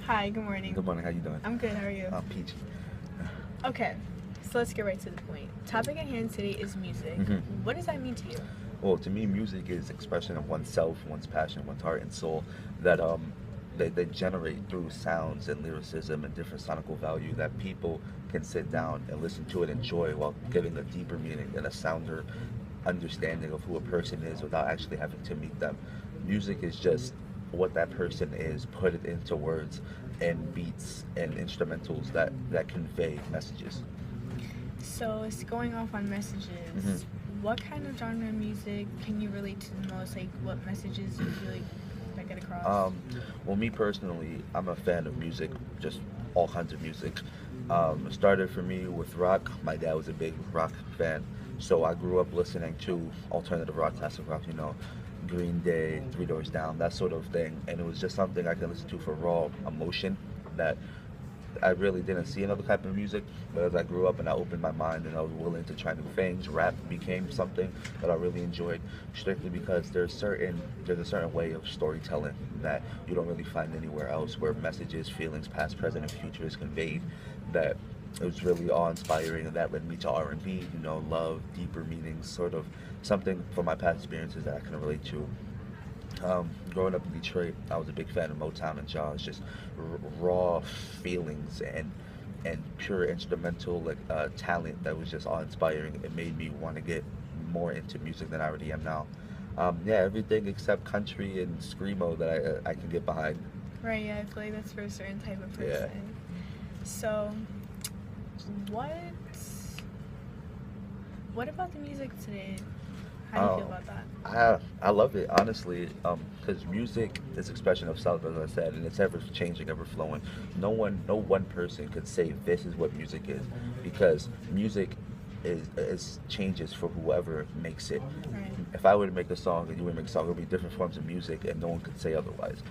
Hi, good morning. Good morning. How you doing? I'm good. How are you? I'm peachy. Okay, so let's get right to the point. Topic at hand today is music. What does that mean to you? Well, to me, music is expression of oneself, one's passion, one's heart and soul that generate through sounds and lyricism and different sonical value that people can sit down and listen to and enjoy while giving a deeper meaning and a sounder understanding of who a person is without actually having to meet them. Music is just what that person is, put it into words and beats and instrumentals that convey messages. So it's going off on messages. What kind of genre of music can you relate to the most? Like, what messages do you feel like that get across? Well, me personally, I'm a fan of music, just all kinds of music. It started for me with rock. My dad was a big rock fan, so I grew up listening to alternative rock, classic rock, Green Day, Three Doors Down, that sort of thing. And it was just something I could listen to for raw emotion that I really didn't see another type of music, but as I grew up and I opened my mind and I was willing to try new things, rap became something that I really enjoyed, strictly because there's a certain way of storytelling that you don't really find anywhere else, where messages, feelings, past, present, and future is conveyed. That it was really awe-inspiring, and that led me to R&B, love, deeper meanings, sort of something from my past experiences that I can relate to. Growing up in Detroit, I was a big fan of Motown and jazz, just raw feelings and pure instrumental talent that was just awe-inspiring. It made me want to get more into music than I already am now. Yeah, everything except country and screamo that I can get behind. Right, yeah, I feel like that's for a certain type of Yeah. person. So, what what about the music today? How do you feel Um, about that? I love it honestly, because music is expression of self, as I said, and it's ever changing, ever flowing. No one person could say this is what music is, because music is changes for whoever makes it. Right. If I were to make a song and you were to make a song, it would be different forms of music, and no one could say otherwise.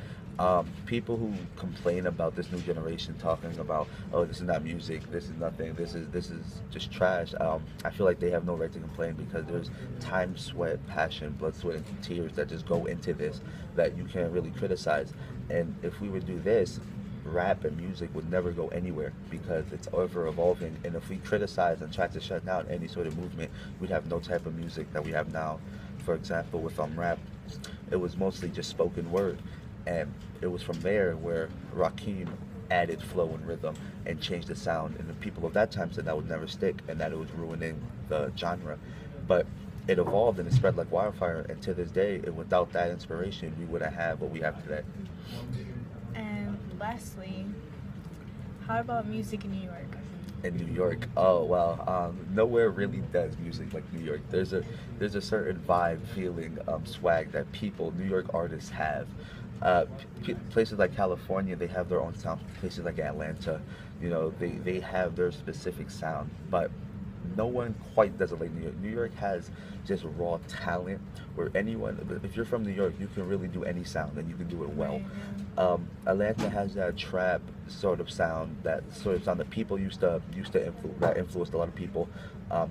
People who complain about this new generation talking about, oh, this is not music, this is nothing, this is just trash. I feel like they have no right to complain, because there's time, sweat, passion, blood, sweat, and tears that just go into this that you can't really criticize. And if we would do this, rap and music would never go anywhere, because it's ever evolving. And if we criticize and try to shut down any sort of movement, we'd have no type of music that we have now. For example, with rap, it was mostly just spoken word, and it was from there where Rakim added flow and rhythm and changed the sound. And the people of that time said that would never stick and that it was ruining the genre. But it evolved and it spread like wildfire. And to this day, without that inspiration, we wouldn't have what we have today. And lastly, how about music in New York? In New York, oh well, nowhere really does music like New York. There's a certain vibe, feeling, swag that New York artists have. Places like California, they have their own sound. Places like Atlanta, they have their specific sound, but no one quite does it like New York. New York has just raw talent where if you're from New York, you can really do any sound and you can do it well. Right, Atlanta has that trap sort of sound, that people that influenced a lot of people.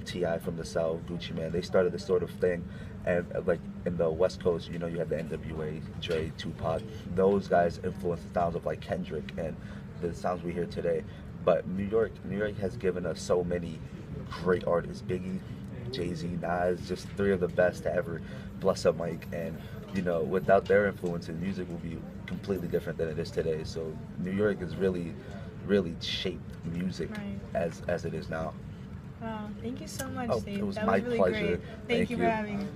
Ti from the South, Gucci Man, they started this sort of thing, and like in the West Coast, you had the N.W.A., Dre, Tupac. Those guys influenced the sounds of like Kendrick and the sounds we hear today. But New York has given us so many great artists: Biggie, Jay-Z, Nas, just three of the best to ever bless a mic. And without their influences, music will be completely different than it is today. So New York has really shaped music right. as it is now. Wow, thank you so much, Oh, Saif. it was That my was really pleasure. great. Thank you for you. having me.